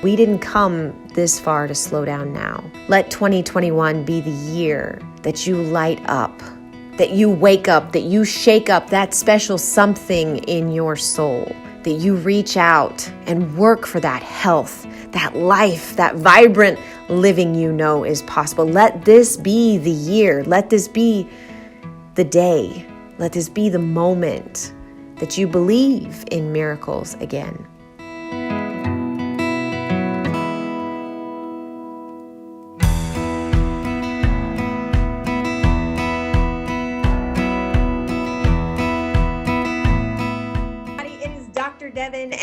We didn't come this far to slow down now. Let 2021 be the year that you light up, that you wake up, that you shake up that special something in your soul, that you reach out and work for that health, that life, that vibrant living you know is possible. Let this be the year. Let this be the day. Let this be the moment that you believe in miracles again.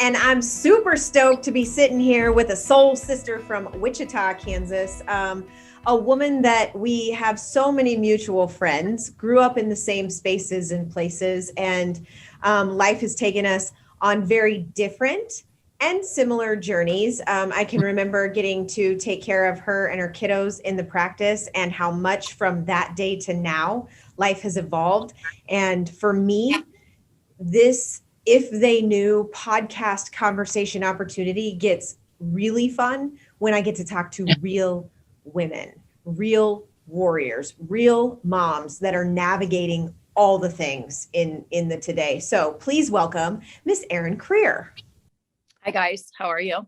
And I'm super stoked to be sitting here with a soul sister from Wichita, Kansas, a woman that we have so many mutual friends, grew up in the same spaces and places, and life has taken us on very different and similar journeys. I can remember getting to take care of her and her kiddos in the practice, and how much from that day to now life has evolved. And for me, this If They Knew podcast conversation opportunity gets really fun when I get to talk to real women, real warriors, real moms that are navigating all the things in the today. So please welcome Miss Erin Krier. Hi guys, how are you?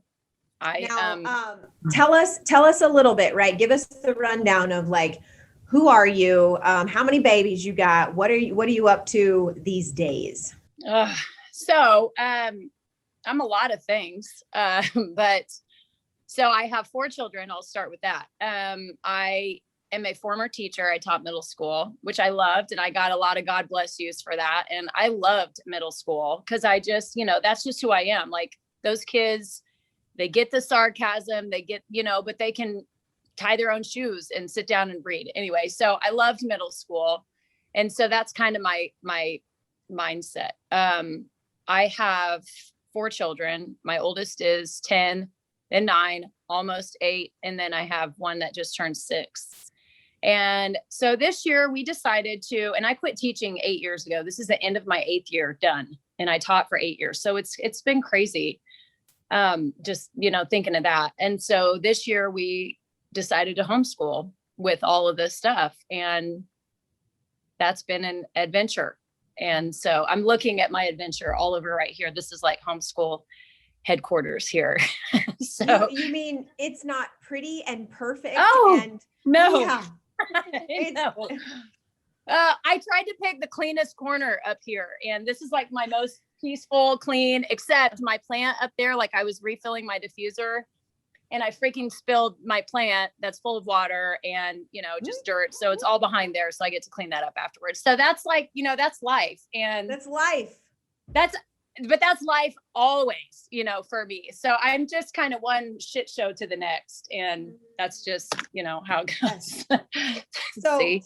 Tell us a little bit, right? Give us the rundown of like, who are you? How many babies you got? What are you up to these days? So I'm a lot of things, but so I have 4 children. I'll start with that. I am a former teacher. I taught middle school, which I loved, and I got a lot of God bless yous for that. And I loved middle school because I just, that's just who I am. Like those kids, they get the sarcasm, they get, but they can tie their own shoes and sit down and read. Anyway, so I loved middle school. And so that's kind of my mindset. I have 4 children. My oldest is 10, then 9, almost 8. And then I have one that just turned 6. And so this year we decided to, and I quit teaching 8 years ago. This is the end of my 8th year done. And I taught for 8 years. So it's been crazy. Just, thinking of that. And so this year we decided to homeschool with all of this stuff. And that's been an adventure. And so I'm looking at my adventure all over right here. This is like homeschool headquarters here. So you mean it's not pretty and perfect? Oh, and no. Yeah. No. I tried to pick the cleanest corner up here, and this is like my most peaceful, clean, except my plant up there. Like I was refilling my diffuser and I freaking spilled my plant that's full of water and, just dirt. So it's all behind there. So I get to clean that up afterwards. So that's like, that's life. And that's life. That's life always, for me. So I'm just kind of one shit show to the next. And that's just, how it goes. So See?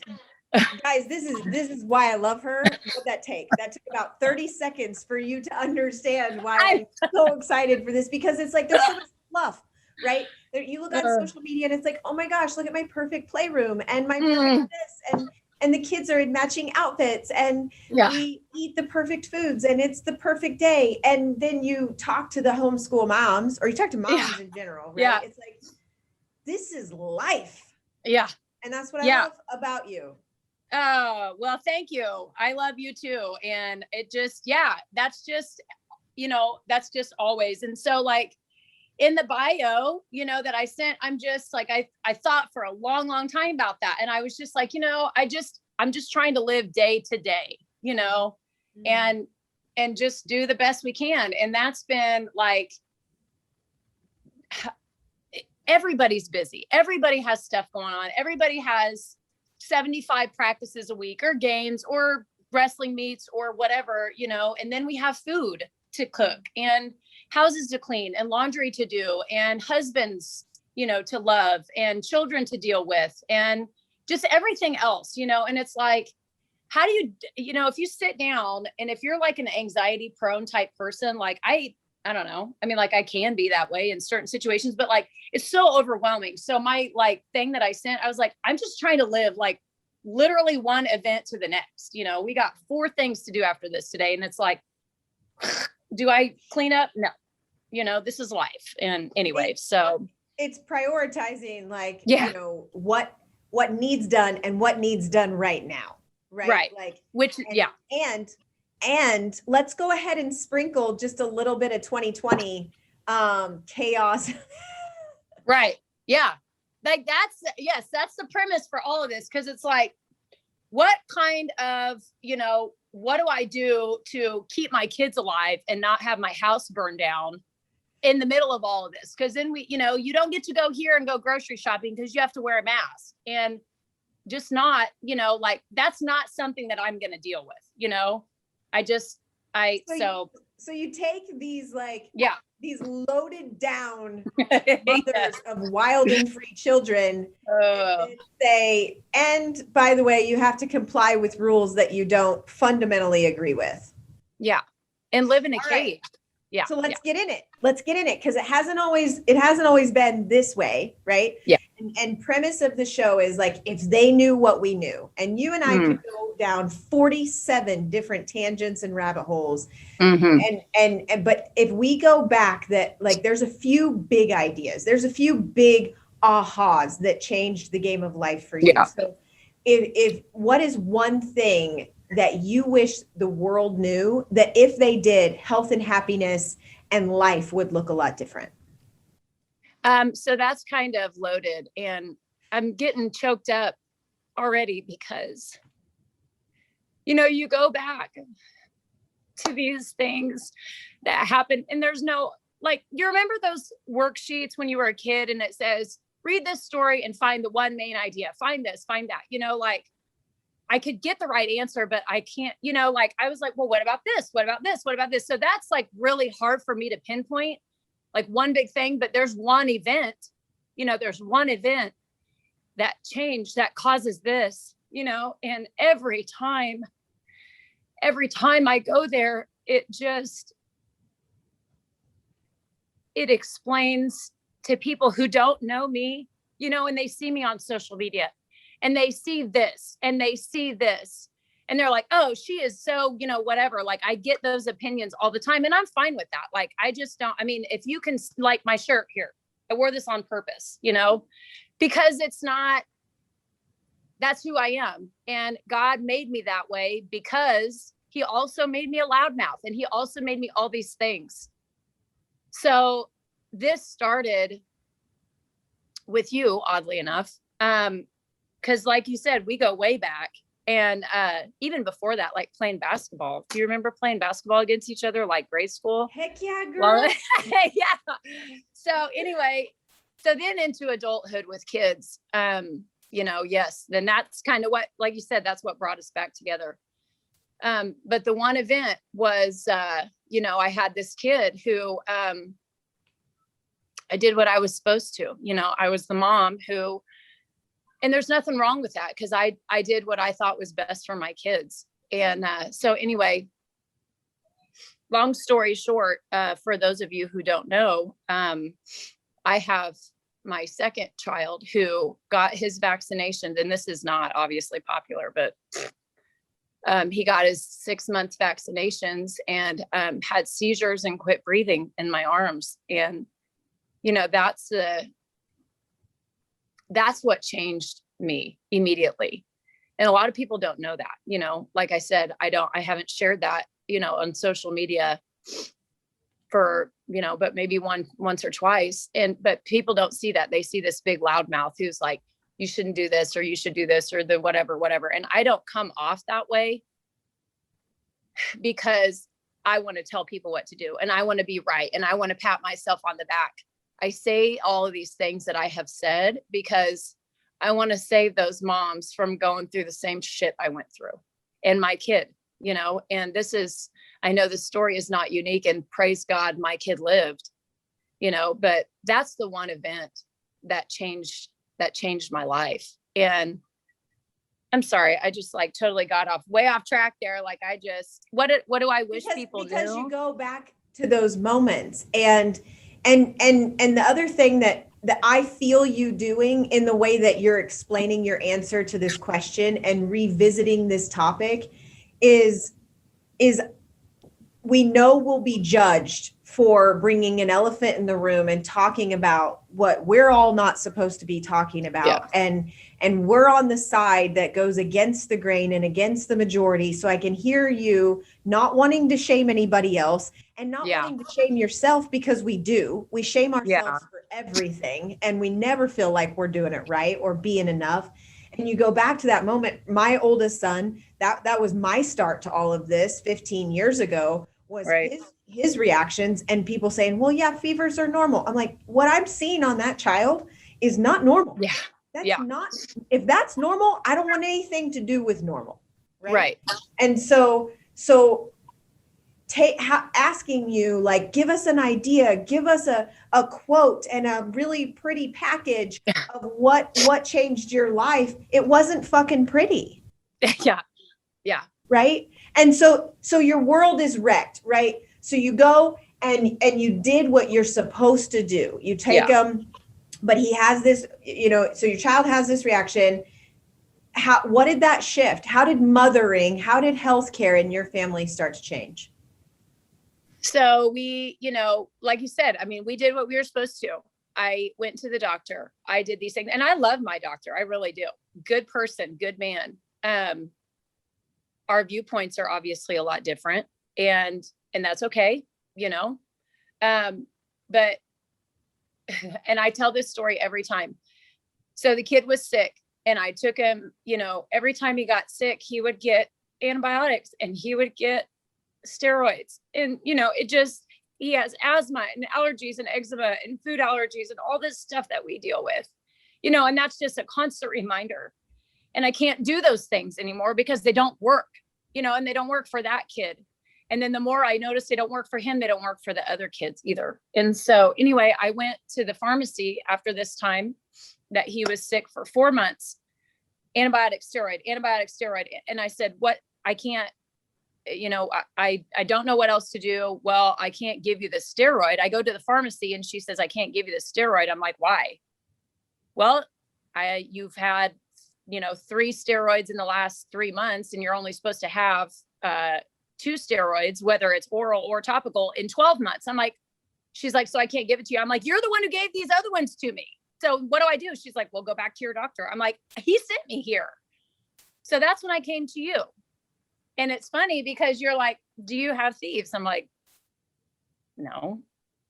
Guys, this is why I love her. What that take? That took about 30 seconds for you to understand why I'm so excited for this, because it's like there's so much fluff. Right? You look on social media and it's like, oh my gosh, look at my perfect playroom and my perfect this, and the kids are in matching outfits, and we eat the perfect foods, and it's the perfect day. And then you talk to the homeschool moms, or you talk to moms in general, right? Yeah. It's like, this is life. Yeah. And that's what I love about you. Oh, well, thank you. I love you too. And it just, that's just, that's just always. And so like, in the bio, that I sent, I'm just like, I thought for a long, long time about that. And I was just like, I'm just trying to live day to day, and just do the best we can. And that's been like, everybody's busy. Everybody has stuff going on. Everybody has 75 practices a week or games or wrestling meets or whatever, and then we have food to cook and houses to clean and laundry to do and husbands, to love and children to deal with and just everything else, and it's like, how do you, if you sit down and if you're like an anxiety prone type person, like I don't know. I mean, like I can be that way in certain situations, but like, it's so overwhelming. So my like thing that I sent, I was like, I'm just trying to live like literally one event to the next, we got 4 things to do after this today. And it's like, do I clean up? No. this is life. And anyway, so it's prioritizing, like, yeah, what needs done and what needs done right now. Right. Like, which, yeah. And let's go ahead and sprinkle just a little bit of 2020 chaos. Right. Yeah. Like that's the premise for all of this. Cause it's like, what kind of, what do I do to keep my kids alive and not have my house burned down in the middle of all of this? Cause then you don't get to go here and go grocery shopping because you have to wear a mask, and just not, like, that's not something that I'm going to deal with, So you take these, like, yeah, these loaded down mothers of wild and free children and say, and by the way, you have to comply with rules that you don't fundamentally agree with. Yeah. And live in a cage. Right. Yeah. So let's get in it. Because it hasn't always been this way. Right. Yeah. And premise of the show is like, if they knew what we knew, and you and I could go down 47 different tangents and rabbit holes. Mm-hmm. But if we go back, that, like, there's a few big ideas, there's a few big ahas that changed the game of life for you. Yeah. So if what is one thing that you wish the world knew, that if they did, health and happiness and life would look a lot different? So that's kind of loaded, and I'm getting choked up already because, you go back to these things that happen, and there's no, like, you remember those worksheets when you were a kid and it says, read this story and find the one main idea, find this, find that, like, I could get the right answer, but I can't, like, I was like, well, what about this? What about this? What about this? So that's, like, really hard for me to pinpoint, like, one big thing, but there's one event, that changed, that causes this, and every time I go there, it explains to people who don't know me, and they see me on social media and they see this and they see this and they're like, oh, she is so, whatever. Like, I get those opinions all the time, and I'm fine with that. Like, I just don't, if you can, like, my shirt here, I wore this on purpose, because it's not, that's who I am. And God made me that way because he also made me a loudmouth, and he also made me all these things. So this started with you, oddly enough. Cause like you said, we go way back. And even before that, like, playing basketball. Do you remember playing basketball against each other, like grade school? Heck yeah, girl. Well, yeah. So anyway, so then into adulthood with kids, yes, then that's kind of what, like you said, that's what brought us back together. But the one event was, I had this kid who, I did what I was supposed to, I was the mom who, and there's nothing wrong with that, because I did what I thought was best for my kids. And so anyway, long story short, for those of you who don't know, I have my second child who got his vaccinations, and this is not obviously popular, but he got his 6-month vaccinations and had seizures and quit breathing in my arms. And, that's what changed me immediately. And a lot of people don't know that, like I said, I haven't shared that, on social media for, but maybe once or twice. But people don't see that. They see this big loudmouth who's like, you shouldn't do this, or you should do this, or the whatever. And I don't come off that way because I want to tell people what to do, and I want to be right, and I want to pat myself on the back. I say all of these things that I have said because I want to save those moms from going through the same shit I went through, and my kid, and I know this story is not unique, and praise God, my kid lived, but that's the one event that changed my life. And I'm sorry, I just, like, totally got way off track there. Like, what do I wish people knew? Because you go back to those moments, and the other thing that I feel you doing in the way that you're explaining your answer to this question and revisiting this topic is we know we'll be judged for bringing an elephant in the room and talking about what we're all not supposed to be talking about. Yeah. And we're on the side that goes against the grain and against the majority. So I can hear you not wanting to shame anybody else and not wanting to shame yourself, because we do. We shame ourselves for everything, and we never feel like we're doing it right or being enough. And you go back to that moment, my oldest son, that was my start to all of this 15 years ago, was his reactions and people saying, well, yeah, fevers are normal. I'm like, what I'm seeing on that child is not normal. Yeah. That's not, if that's normal, I don't want anything to do with normal. Right. And so asking you, like, give us an idea, give us a quote and a really pretty package of what changed your life. It wasn't fucking pretty. Yeah. Right. And so your world is wrecked, right? So you go and you did what you're supposed to do. You take him, but he has this, so your child has this reaction. What did that shift? How did mothering, how did healthcare in your family start to change? So we, like you said, I mean, we did what we were supposed to. I went to the doctor. I did these things, and I love my doctor. I really do. Good person, good man. Our viewpoints are obviously a lot different, and that's okay, but, and I tell this story every time. So the kid was sick, and I took him, every time he got sick, he would get antibiotics and he would get steroids, and, he has asthma and allergies and eczema and food allergies and all this stuff that we deal with, and that's just a constant reminder. And I can't do those things anymore because they don't work, and they don't work for that kid. And then the more I notice they don't work for him, they don't work for the other kids either. And so anyway, I went to the pharmacy after this time that he was sick for 4 months, antibiotic, steroid. And I said, what? I can't, I don't know what else to do. Well, I can't give you the steroid. I go to the pharmacy and she says, I can't give you the steroid. I'm like, why? Well, you've had 3 steroids in the last 3 months, and you're only supposed to have 2 steroids, whether it's oral or topical, in 12 months. I'm like, she's like, so I can't give it to you. I'm like, you're the one who gave these other ones to me. So what do I do? She's like, well, go back to your doctor. I'm like, he sent me here. So that's when I came to you. And it's funny because you're like, do you have thieves? I'm like, no.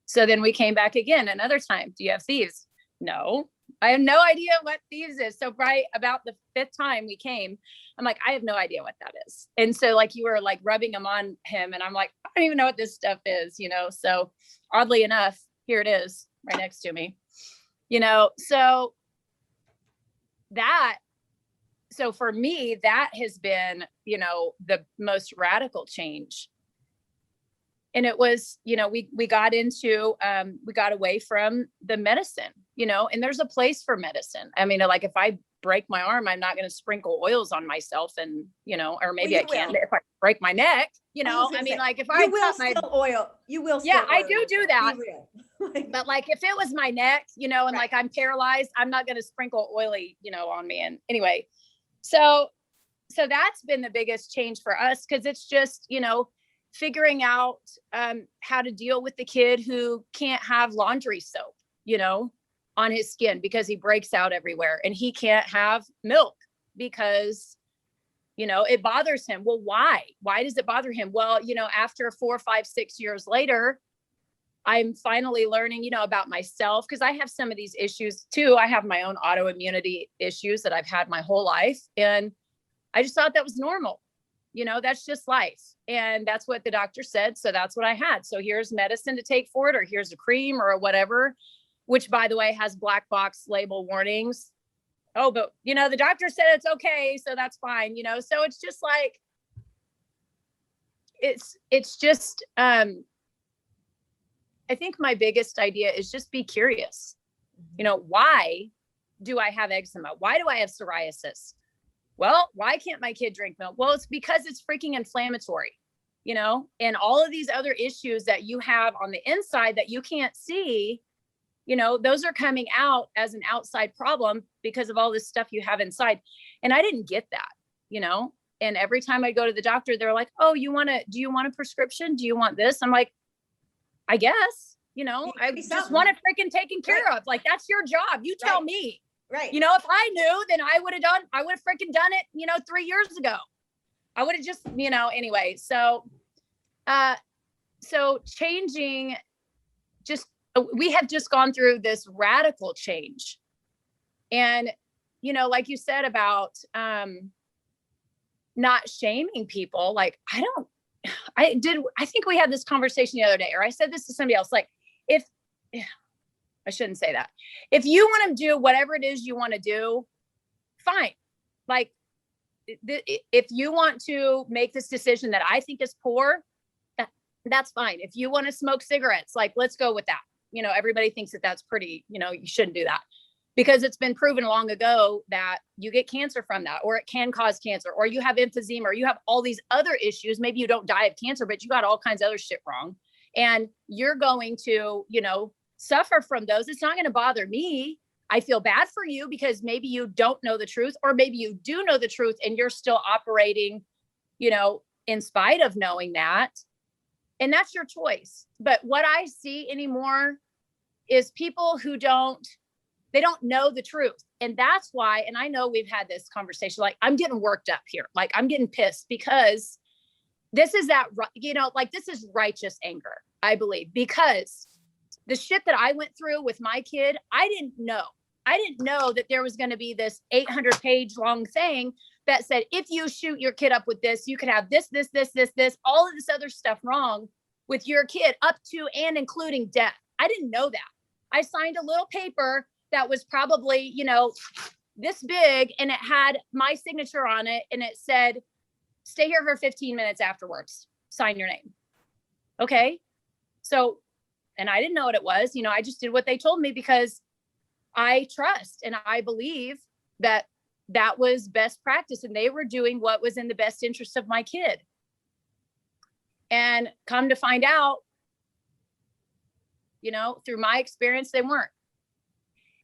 So then we came back again another time. Do you have thieves? No. I have no idea what thieves is. So right about the 5th time we came, I'm like, I have no idea what that is. And so like you were like rubbing them on him, and I'm like, I don't even know what this stuff is, So oddly enough, here it is right next to me, so so for me, that has been, the most radical change. And it was, we got into, we got away from the medicine, and there's a place for medicine. I mean, like if I break my arm, I'm not going to sprinkle oils on myself and, or maybe I can if I break my neck, I mean, like if I will still oil, you will. Yeah, I do that. But like, if it was my neck, and like I'm paralyzed, I'm not going to sprinkle oily, on me. And anyway, so that's been the biggest change for us. Cause it's just, figuring out how to deal with the kid who can't have laundry soap, on his skin because he breaks out everywhere, and he can't have milk because, it bothers him. Well, why? Why does it bother him? Well, after 4, 5, 6 years later, I'm finally learning, about myself, because I have some of these issues too. I have my own autoimmunity issues that I've had my whole life. And I just thought that was normal. That's just life. And that's what the doctor said. So that's what I had. So here's medicine to take for it, or here's a cream or whatever, which by the way, has black box label warnings. Oh, but the doctor said it's okay. So that's fine. So it's just like, it's just, I think my biggest idea is just be curious. Why do I have eczema? Why do I have psoriasis? Well, why can't my kid drink milk? Well, it's because it's freaking inflammatory, and all of these other issues that you have on the inside that you can't see, those are coming out as an outside problem because of all this stuff you have inside. And I didn't get that, and every time I go to the doctor, they're like, oh, do you want a prescription? Do you want this? I'm like, I guess, I just want it freaking taken care Right. of. Like, that's your job. You tell me. Right. If I knew, then I would have freaking done it, 3 years ago. I would have just, anyway. So changing, we have just gone through this radical change. And, like you said about, not shaming people. Like, I think we had this conversation the other day, or I said this to somebody else, like, I shouldn't say that. If you want to do whatever it is you want to do, fine. Like, if you want to make this decision that I think is poor, that's fine. If you want to smoke cigarettes, like, let's go with that. Everybody thinks that that's pretty, you shouldn't do that, because it's been proven long ago that you get cancer from that, or it can cause cancer, or you have emphysema, or you have all these other issues. Maybe you don't die of cancer, but you got all kinds of other shit wrong. And you're going to, suffer from those. It's not going to bother me. I feel bad for you because maybe you don't know the truth, or maybe you do know the truth and you're still operating, in spite of knowing that. And that's your choice. But what I see anymore is people who don't know the truth. And that's why, and I know we've had this conversation, like, I'm getting worked up here. Like, I'm getting pissed because this is this is righteous anger, I believe, because the shit that I went through with my kid, I didn't know that there was going to be this 800-page long thing that said, if you shoot your kid up with this, you could have this, all of this other stuff wrong with your kid, up to and including death. I didn't know that. I signed a little paper that was probably, this big, and it had my signature on it, and it said, stay here for 15 minutes afterwards, sign your name. Okay. So, and I didn't know what it was. I just did what they told me because I trust and I believe that that was best practice, and they were doing what was in the best interest of my kid. And come to find out, through my experience, they weren't.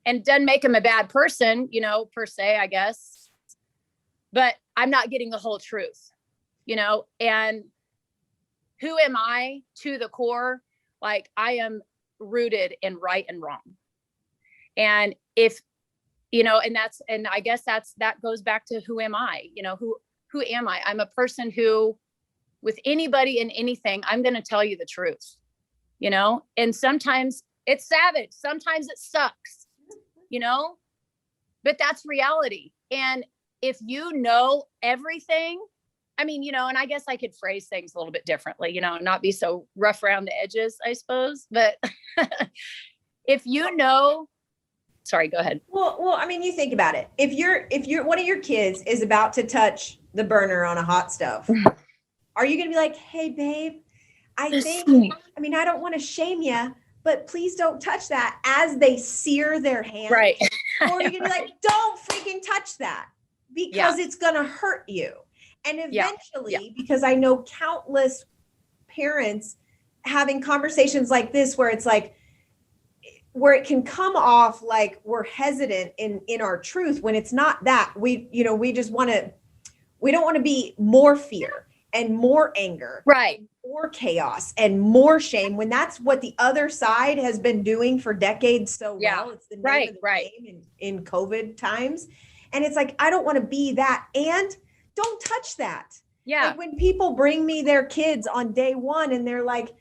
And it doesn't make them a bad person, per se, I guess. But I'm not getting the whole truth, and who am I to the core? Like, I am rooted in right and wrong. And if, and I guess that goes back to who am I? Who am I? I'm a person who, with anybody and anything, I'm going to tell you the truth, and sometimes it's savage. Sometimes it sucks, but that's reality. And if you know everything, and I guess I could phrase things a little bit differently, not be so rough around the edges, I suppose. But if sorry, go ahead. Well, you think about it. If you're one of your kids is about to touch the burner on a hot stove, are you going to be like, hey, babe, I don't want to shame you, but please don't touch that, as they sear their hand? Right. Or you're going to be like, don't freaking touch that, because it's going to hurt you. And eventually, because I know countless parents having conversations like this, where it's like, where it can come off like we're hesitant in our truth, when it's not that. We don't want to be more fear and more anger, right, more chaos and more shame, when that's what the other side has been doing for decades so well. It's the name of the game in COVID times. And it's like, I don't want to be that. And don't touch that. Yeah. Like, when people bring me their kids on day one and they're like,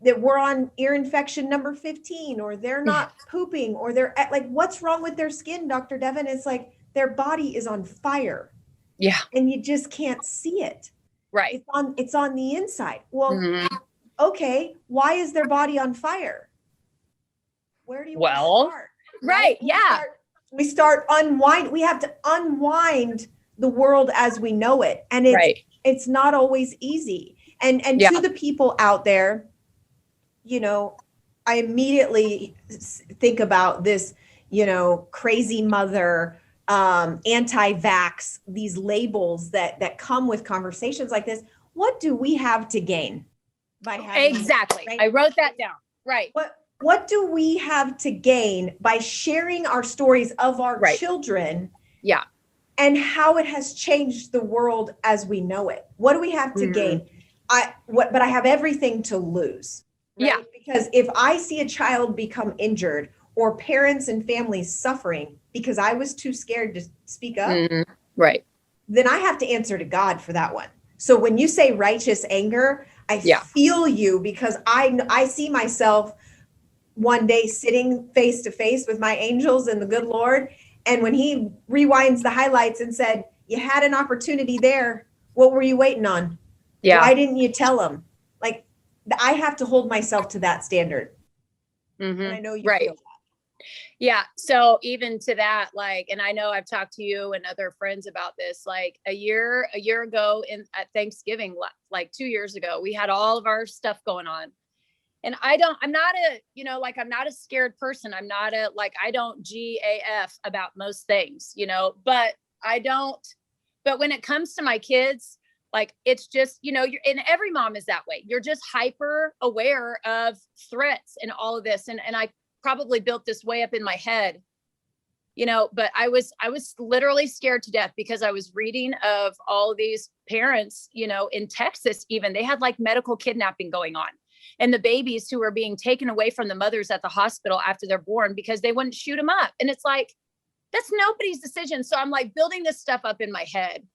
that we're on ear infection number 15, or they're not pooping, or they're like, what's wrong with their skin, Dr. Devin? It's like, their body is on fire. Yeah. And you just can't see it. Right. It's on the inside. Well, okay. Why is their body on fire? Where do you want to start? Right. We start unwind. We have to unwind the world as we know it. And it's not always easy. And to the people out there, I immediately think about this, crazy mother, anti-vax, these labels that come with conversations like this. What do we have to gain by having exactly? Right? I wrote that down. Right. What do we have to gain by sharing our stories of our children? Yeah. And how it has changed the world as we know it. What do we have to gain? But I have everything to lose. Yeah. right? Because if I see a child become injured or parents and families suffering because I was too scared to speak up, Right. then I have to answer to God for that one. So when you say righteous anger, I Yeah. feel you, because I see myself one day sitting face to face with my angels and the good Lord. And when he rewinds the highlights and said, you had an opportunity there, what were you waiting on? Yeah. Why didn't you tell them? Like, I have to hold myself to that standard. And I know you feel that. Yeah. So even to that, like, and I know I've talked to you and other friends about this, like a year ago at Thanksgiving, like 2 years ago, we had all of our stuff going on. And I'm not I'm not a scared person. I'm not I don't GAF about most things, but but when it comes to my kids, like, it's just, and every mom is that way. You're just hyper aware of threats and all of this. And I probably built this way up in my head, but I was literally scared to death because I was reading of all of these parents, in Texas, even they had like medical kidnapping going on, and the babies who were being taken away from the mothers at the hospital after they're born because they wouldn't shoot them up. And it's like, that's nobody's decision. So I'm like building this stuff up in my head.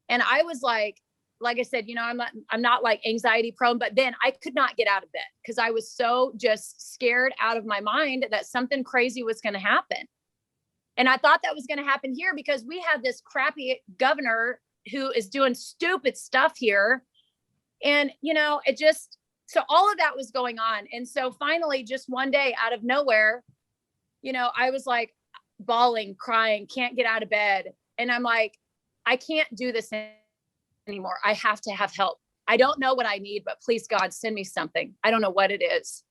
And I was like I said, I'm not like anxiety prone, but then I could not get out of bed because I was so just scared out of my mind that something crazy was going to happen. And I thought that was going to happen here because we have this crappy governor who is doing stupid stuff here. And, so all of that was going on. And so finally, just one day out of nowhere, I was like bawling, crying, can't get out of bed. And I'm like, I can't do this anymore. I have to have help. I don't know what I need, but please, God, send me something. I don't know what it is.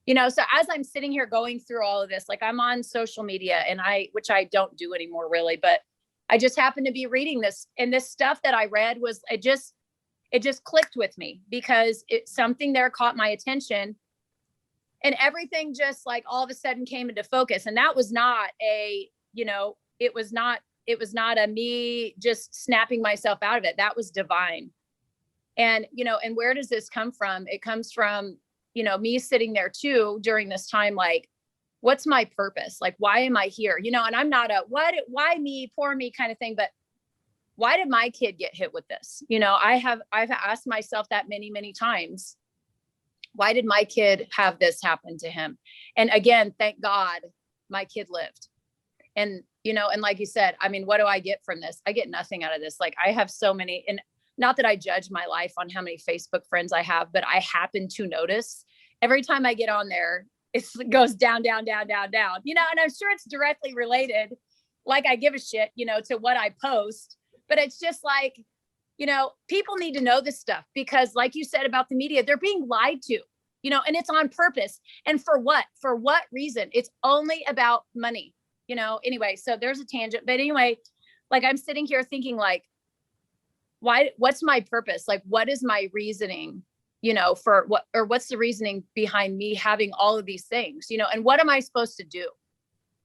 So as I'm sitting here going through all of this, like, I'm on social media which I don't do anymore really, but I just happened to be reading this, and this stuff that I read it just clicked with me because something there caught my attention, and everything just like all of a sudden came into focus. And that was not it was not a me just snapping myself out of it. That was divine. And, and where does this come from? It comes from, me sitting there too during this time, like, what's my purpose? Like, why am I here? And I'm not why me, poor me kind of thing, but why did my kid get hit with this? I've asked myself that many, many times. Why did my kid have this happen to him? And again, thank God my kid lived. And, and like you said, I mean, what do I get from this? I get nothing out of this. Like, I have so many, and not that I judge my life on how many Facebook friends I have, but I happen to notice every time I get on there, it goes down, down, down, down, down, and I'm sure it's directly related. Like, I give a shit, to what I post, but it's just like, people need to know this stuff because, like you said about the media, they're being lied to, and it's on purpose. And for what reason? It's only about money, anyway. So there's a tangent, but anyway, like, I'm sitting here thinking, like, what's my purpose? Like, what is my reasoning, for what, or what's the reasoning behind me having all of these things, and what am I supposed to do?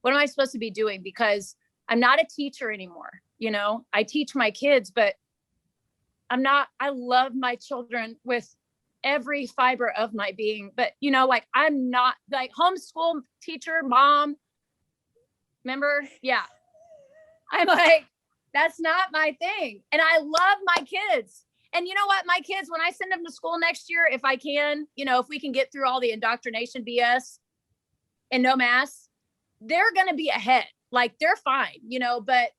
What am I supposed to be doing? Because I'm not a teacher anymore. I teach my kids, but I love my children with every fiber of my being, but like, I'm not like homeschool teacher, mom, remember? Yeah. I'm like, that's not my thing. And I love my kids. And you know what? My kids, when I send them to school next year, if I can, if we can get through all the indoctrination BS and no mask, they're going to be ahead. Like, they're fine, but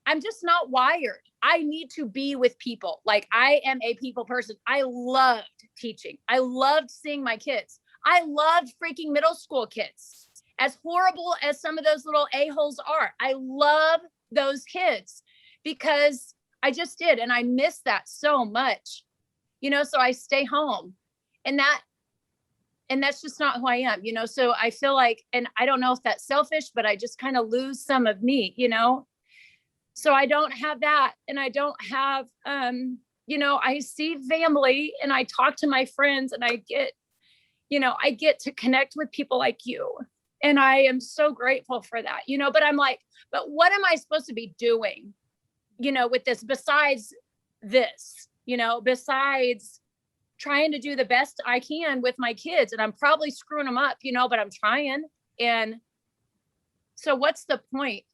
I'm just not wired. I need to be with people. Like, I am a people person. I loved teaching. I loved seeing my kids. I loved freaking middle school kids. As horrible as some of those little a-holes are, I love those kids because I just did. And I miss that so much, so I stay home, and that's just not who I am, so I feel like, and I don't know if that's selfish, but I just kind of lose some of me, so I don't have that. And I don't have, I see family and I talk to my friends, and I get to connect with people like you. And I am so grateful for that, but I'm like, but what am I supposed to be doing, with this besides this, besides trying to do the best I can with my kids, and I'm probably screwing them up, but I'm trying. And so what's the point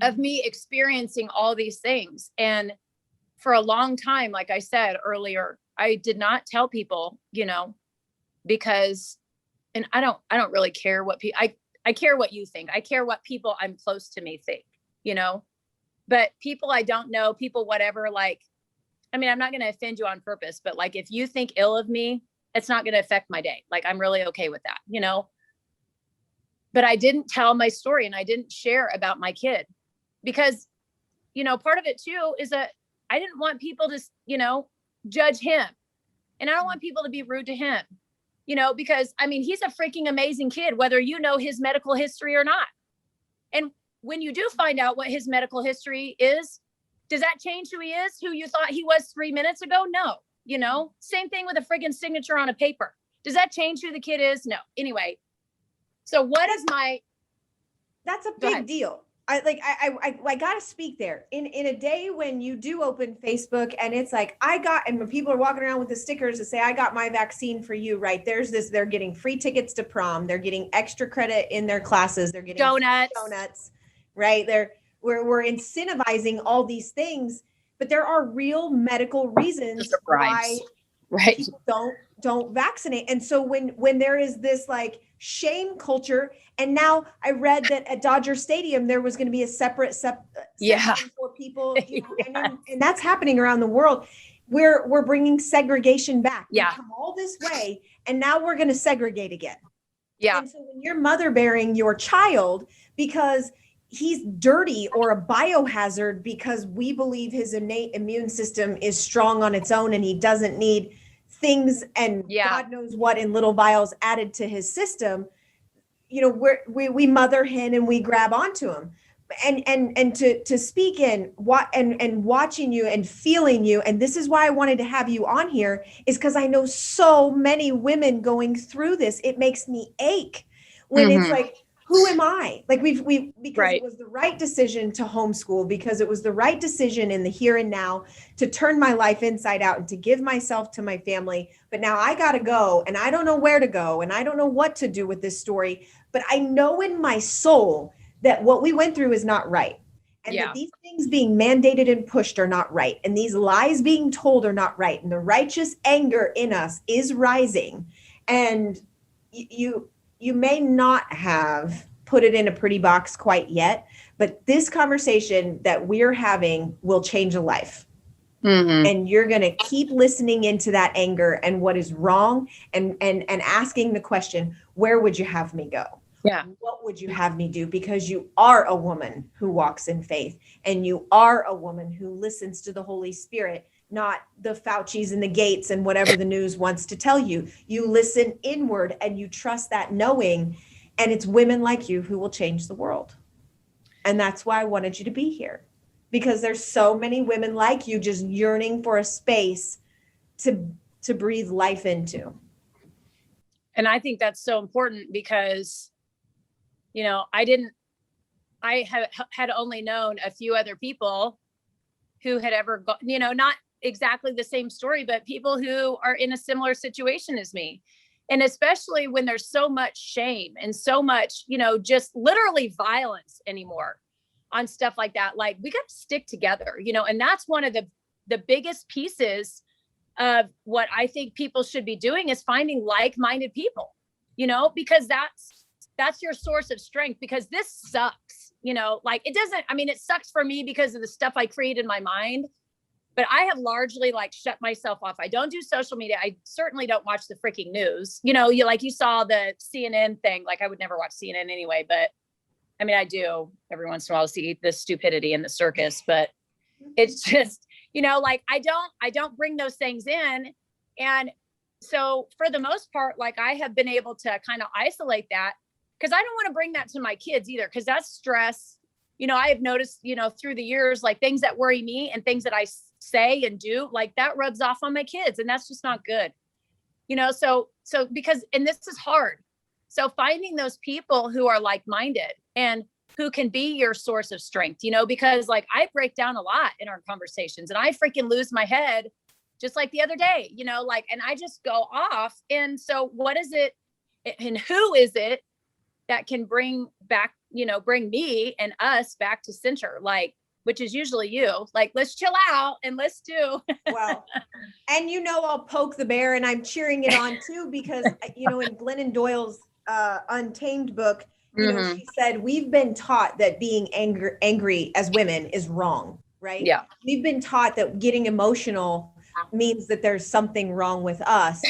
of me experiencing all these things? And for a long time, like I said earlier, I did not tell people, because, and I don't really care what people, I care what you think. I care what people I'm close to me think, but people I don't know, people, whatever, like, I'm not going to offend you on purpose, but like, if you think ill of me, it's not going to affect my day. Like, I'm really okay with that, but I didn't tell my story, and I didn't share about my kid because, part of it too is that I didn't want people to, judge him, and I don't want people to be rude to him, because he's a freaking amazing kid, whether you know his medical history or not. And when you do find out what his medical history is, does that change who he is, who you thought he was 3 minutes ago? No. Same thing with a friggin' signature on a paper. Does that change who the kid is? No. Anyway, so what is my? That's a big deal. I gotta speak there in a day when you do open Facebook and it's like, and when people are walking around with the stickers that say, I got my vaccine for you, right? They're getting free tickets to prom. They're getting extra credit in their classes. They're getting donuts, right? We're incentivizing all these things, but there are real medical reasons why people don't vaccinate. And so when there is this like shame culture, and now I read that at Dodger Stadium there was going to be a separate section for people, and that's happening around the world. We're bringing segregation back. We come all this way, and now we're going to segregate again. Yeah. And so when you're mother bearing your child because he's dirty or a biohazard because we believe his innate immune system is strong on its own and he doesn't need things and God knows what in little vials added to his system, we mother him and we grab onto him. And to speak in what and watching you and feeling you, and this is why I wanted to have you on here, is because I know so many women going through this. It makes me ache when it's like, who am I? Like because it was the right decision to homeschool, because it was the right decision in the here and now to turn my life inside out and to give myself to my family. But now I got to go, and I don't know where to go, and I don't know what to do with this story. But I know in my soul that what we went through is not right. And that these things being mandated and pushed are not right. And these lies being told are not right. And the righteous anger in us is rising. And you may not have put it in a pretty box quite yet, but this conversation that we're having will change a life. And you're going to keep listening into that anger and what is wrong and asking the question, where would you have me go? Yeah. What would you have me do? Because you are a woman who walks in faith, and you are a woman who listens to the Holy Spirit, not the Faucis and the Gates and whatever the news wants to tell you. You listen inward and you trust that knowing, and it's women like you who will change the world. And that's why I wanted you to be here, because there's so many women like you just yearning for a space to breathe life into. And I think that's so important because, I had only known a few other people who had ever got, not exactly the same story, but people who are in a similar situation as me. And especially when there's so much shame and so much, just literally violence anymore on stuff like that. Like, we got to stick together, and that's one of the biggest pieces of what I think people should be doing, is finding like-minded people, because that's your source of strength, because this sucks, like it doesn't, it sucks for me because of the stuff I create in my mind, but I have largely shut myself off. I don't do social media. I certainly don't watch the freaking news. You saw the CNN thing. Like, I would never watch CNN anyway, but I do every once in a while to see the stupidity and the circus, but it's just, I don't bring those things in. And so for the most part, I have been able to kind of isolate that, because I don't want to bring that to my kids either, because that's stress. I have noticed, through the years, things that worry me and things that I say and do, that rubs off on my kids, and that's just not good. So because, and this is hard. So finding those people who are like-minded and who can be your source of strength, because I break down a lot in our conversations, and I freaking lose my head just like the other day, like, and I just go off. And so what is it and who is it that can bring back, bring me and us back to center, like, which is usually you, like, let's chill out and let's do. Well, and I'll poke the bear, and I'm cheering it on too, because in Glennon Doyle's Untamed book, she said, we've been taught that being angry as women is wrong, right? Yeah. We've been taught that getting emotional means that there's something wrong with us.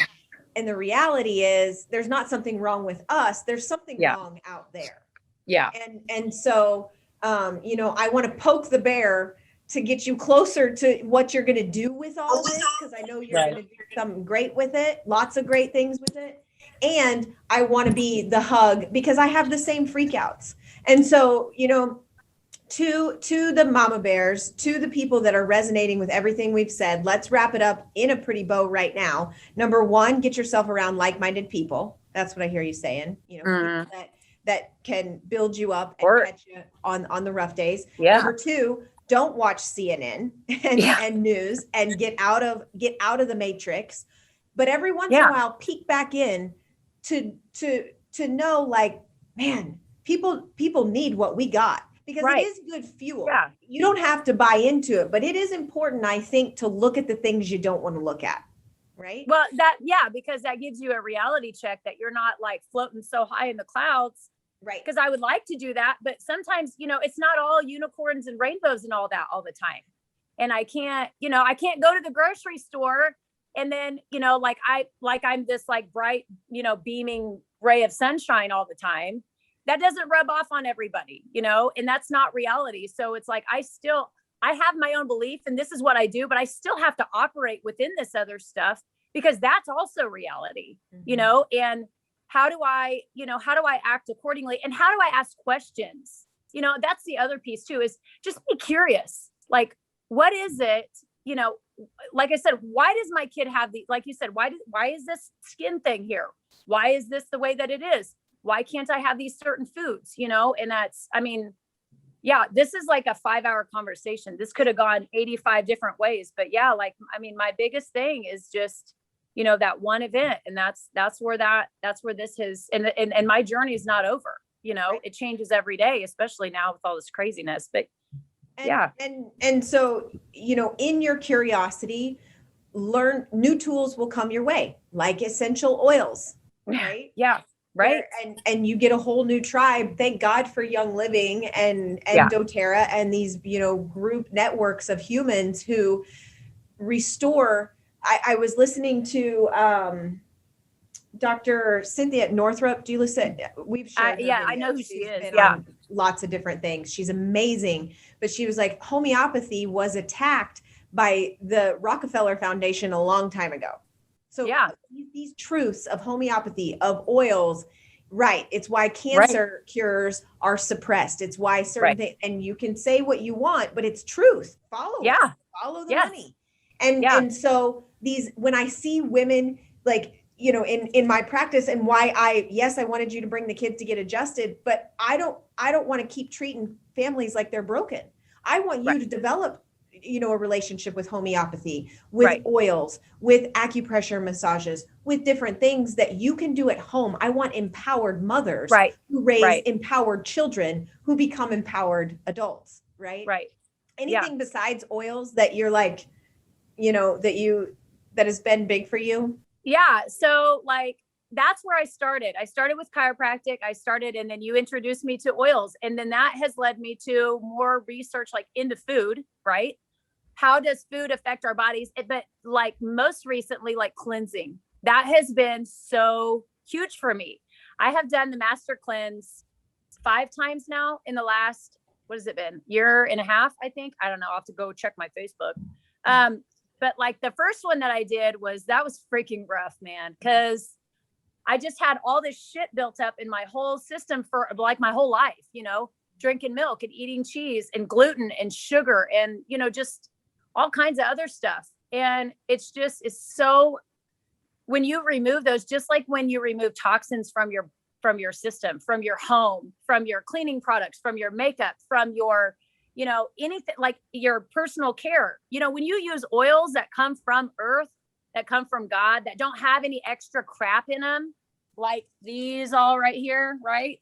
And the reality is there's not something wrong with us. There's something wrong out there. Yeah. And so, I want to poke the bear to get you closer to what you're going to do with all this, because I know you're going to do something great with it, lots of great things with it. And I want to be the hug, because I have the same freakouts. And so, to the mama bears, to the people that are resonating with everything we've said, let's wrap it up in a pretty bow right now. Number one, get yourself around like-minded people. That's what I hear you saying, people that can build you up and catch you on the rough days. Yeah. Number two, don't watch CNN and news, and get out of the matrix. But every once in a while, peek back in to know, like, man, people need what we got, because it is good fuel. Yeah. You don't have to buy into it, but it is important, I think, to look at the things you don't want to look at. Right. Well, because that gives you a reality check that you're not like floating so high in the clouds. Right. Because I would like to do that, but sometimes, it's not all unicorns and rainbows and all that all the time. And I can't go to the grocery store and then, I'm this like bright, beaming ray of sunshine all the time. That doesn't rub off on everybody, and that's not reality. So it's like, I have my own belief, and this is what I do, but I still have to operate within this other stuff, because that's also reality, and how do I act accordingly? And how do I ask questions? That's the other piece too, is just be curious. Like, what is it, like I said, why does my kid have like you said, why is this skin thing here? Why is this the way that it is? Why can't I have these certain foods? And that's, this is like a 5-hour conversation. This could have gone 85 different ways, but my biggest thing is just, that one event. And that's where this is. And my journey is not over, it changes every day, especially now with all this craziness, but And so, in your curiosity, learn new tools will come your way, like essential oils, right? Yeah. Right. And you get a whole new tribe. Thank God for Young Living and doTERRA and these, group networks of humans who restore. I was listening to Dr. Cynthia Northrup. Do you listen? We've shared. I know who she is. On lots of different things. She's amazing. But she was like, homeopathy was attacked by the Rockefeller Foundation a long time ago. So these truths of homeopathy, of oils, right? It's why cancer cures are suppressed. It's why certain things, and you can say what you want, but it's truth. Follow the money. And so when I see women, like, in my practice, and why I wanted you to bring the kids to get adjusted, but I don't want to keep treating families like they're broken. I want you to develop, a relationship with homeopathy, with oils, with acupressure massages, with different things that you can do at home. I want empowered mothers who raise empowered children who become empowered adults. Right. Right. Anything besides oils that you're like, that has been big for you? Yeah. So that's where I started. I started with chiropractic. And then you introduced me to oils. And then that has led me to more research, like into food, right? How does food affect our bodies? But like most recently, like cleansing, that has been so huge for me. I have done the Master Cleanse 5 times now in the last, what has it been? Year and a half, I think. I don't know. I'll have to go check my Facebook. But like the first one that I did that was freaking rough, man. Cause I just had all this shit built up in my whole system for like my whole life, drinking milk and eating cheese and gluten and sugar and, just all kinds of other stuff. And it's so, when you remove those, just like when you remove toxins from your system, from your home, from your cleaning products, from your makeup, from your, anything like your personal care. When you use oils that come from earth, that come from God, that don't have any extra crap in them, like these all right here, right?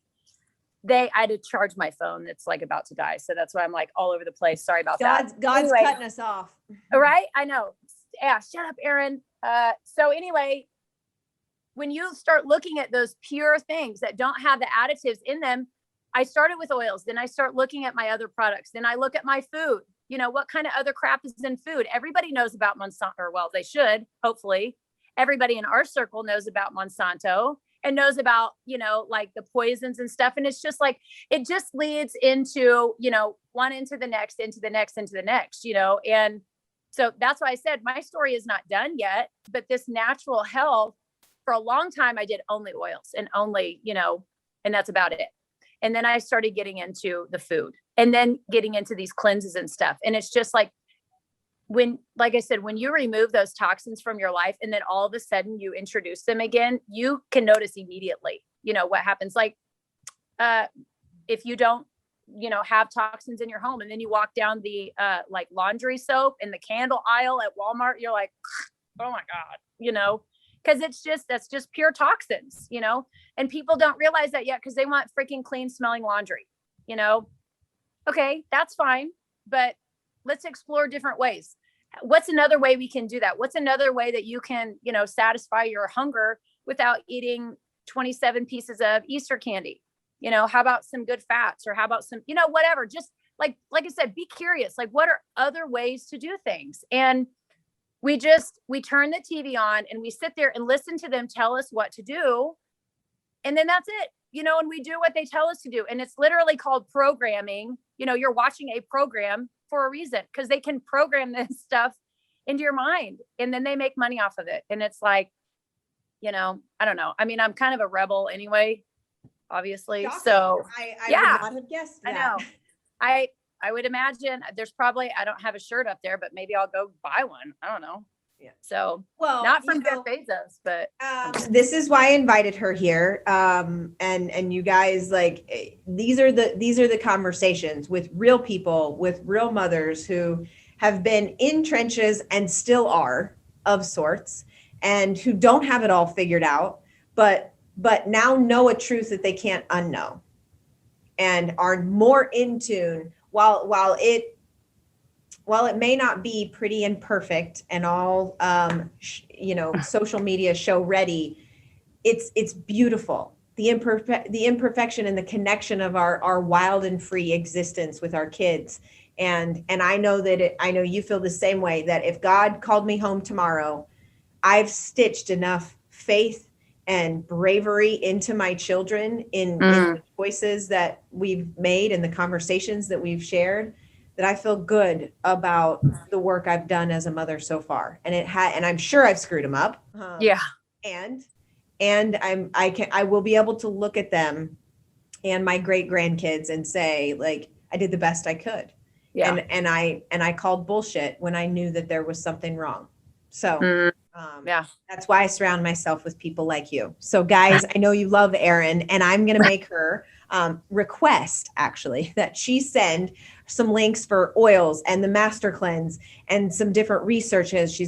I had to charge my phone. It's like about to die. So that's why I'm like all over the place. Sorry about that. God's cutting us off. Right? I know. Yeah. Shut up, Erin. So anyway, when you start looking at those pure things that don't have the additives in them, I started with oils. Then I start looking at my other products. Then I look at my food. What kind of other crap is in food? Everybody knows about Monsanto, or well, they should, hopefully. Everybody in our circle knows about Monsanto and knows about, like the poisons and stuff. And it's just like, it just leads into, one into the next, into the next, into the next, and so that's why I said my story is not done yet, but this natural health, for a long time, I did only oils and only, and that's about it. And then I started getting into the food and then getting into these cleanses and stuff. And it's just like like I said, when you remove those toxins from your life and then all of a sudden you introduce them again, you can notice immediately, what happens. Like, if you don't, have toxins in your home and then you walk down the, like laundry soap in the candle aisle at Walmart, you're like, oh my God, because that's just pure toxins, and people don't realize that yet because they want freaking clean smelling laundry, okay, that's fine. But let's explore different ways. What's another way we can do that? What's another way that you can, satisfy your hunger without eating 27 pieces of Easter candy? How about some good fats, or how about some, whatever, just like I said, be curious, like what are other ways to do things? And we turn the TV on and we sit there and listen to them tell us what to do. And then that's it, and we do what they tell us to do. And it's literally called programming. You're watching a program for a reason, because they can program this stuff into your mind and then they make money off of it. And it's like, I don't know. I mean, I'm kind of a rebel anyway, obviously. Shocking. So I yeah, would not have guessed that. I know. I would imagine there's probably, I don't have a shirt up there, but maybe I'll go buy one. I don't know. Yeah. So, well, not from Jeff Bezos, but this is why I invited her here. And you guys, like, these are the conversations with real people, with real mothers who have been in trenches and still are, of sorts, and who don't have it all figured out, but now know a truth that they can't unknow, and are more in tune. While it may not be pretty and perfect and all, social media show ready, it's beautiful. The imperfection and the connection of our wild and free existence with our kids. And I know I know you feel the same way, that if God called me home tomorrow, I've stitched enough faith and bravery into my children in the choices that we've made and the conversations that we've shared, that I feel good about the work I've done as a mother so far. And and I'm sure I've screwed them up. Yeah. And I will be able to look at them and my great grandkids and say, like, I did the best I could. Yeah. And I called bullshit when I knew that there was something wrong. So that's why I surround myself with people like you. So guys, I know you love Erin, and I'm going to make her request actually that she send some links for oils and the master cleanse and some different researches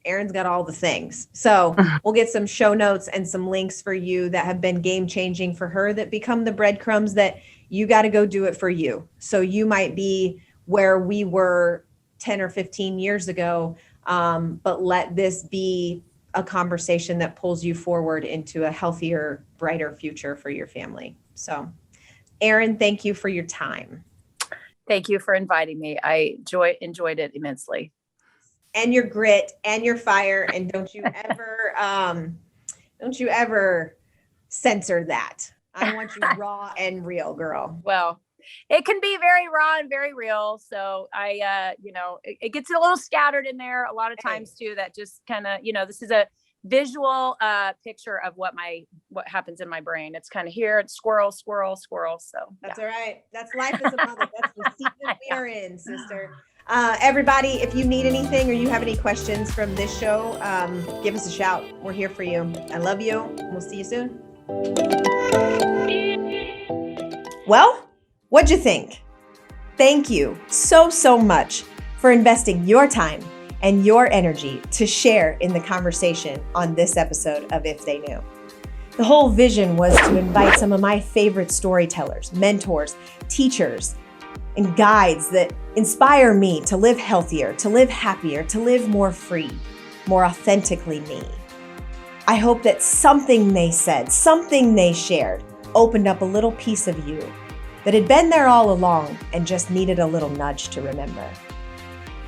Erin's got all the things. So we'll get some show notes and some links for you that have been game changing for her, that become the breadcrumbs that you got to go do it for you. So you might be where we were 10 or 15 years ago. But let this be a conversation that pulls you forward into a healthier, brighter future for your family. So, Erin, thank you for your time. Thank you for inviting me. I enjoyed it immensely. And your grit and your fire. And don't you ever censor that. I want you raw and real, girl. Well, it can be very raw and very real. So it gets a little scattered in there a lot of times too. That just kind of, this is a visual picture of what happens in my brain. It's kind of here, it's squirrel. So that's all right. That's life as a mother. That's the season we are in, sister. Everybody, if you need anything or you have any questions from this show, give us a shout. We're here for you. I love you. We'll see you soon. Well, what'd you think? thank you so much for investing your time and your energy to share in the conversation on this episode of If They Knew. The whole vision was to invite some of my favorite storytellers, mentors, teachers, and guides that inspire me to live healthier, to live happier, to live more free, more authentically me. I hope that something they said, something they shared, opened up a little piece of you that had been there all along and just needed a little nudge to remember.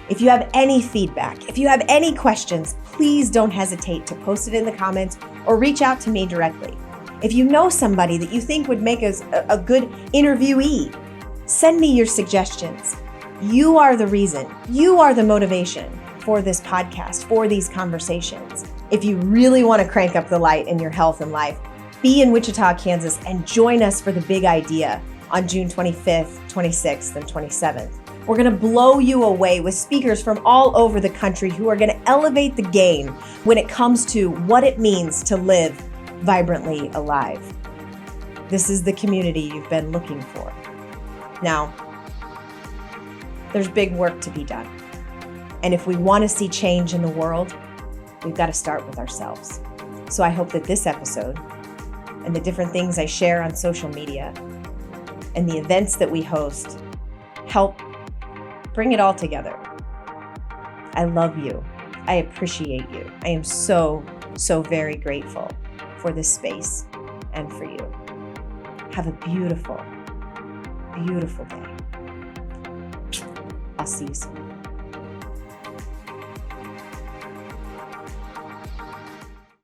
If you have any feedback, if you have any questions, please don't hesitate to post it in the comments or reach out to me directly. If you know somebody that you think would make us a good interviewee, send me your suggestions. You are the reason, you are the motivation for this podcast, for these conversations. If you really want to crank up the light in your health and life, be in Wichita, Kansas, and join us for the big idea on June 25th, 26th, and 27th. We're going to blow you away with speakers from all over the country who are going to elevate the game when it comes to what it means to live vibrantly alive. This is the community you've been looking for. Now, there's big work to be done. And if we want to see change in the world, we've got to start with ourselves. So I hope that this episode and the different things I share on social media and the events that we host help bring it all together. I love you. I appreciate you. I am so very grateful for this space and for you. Have a beautiful day. I'll see you soon.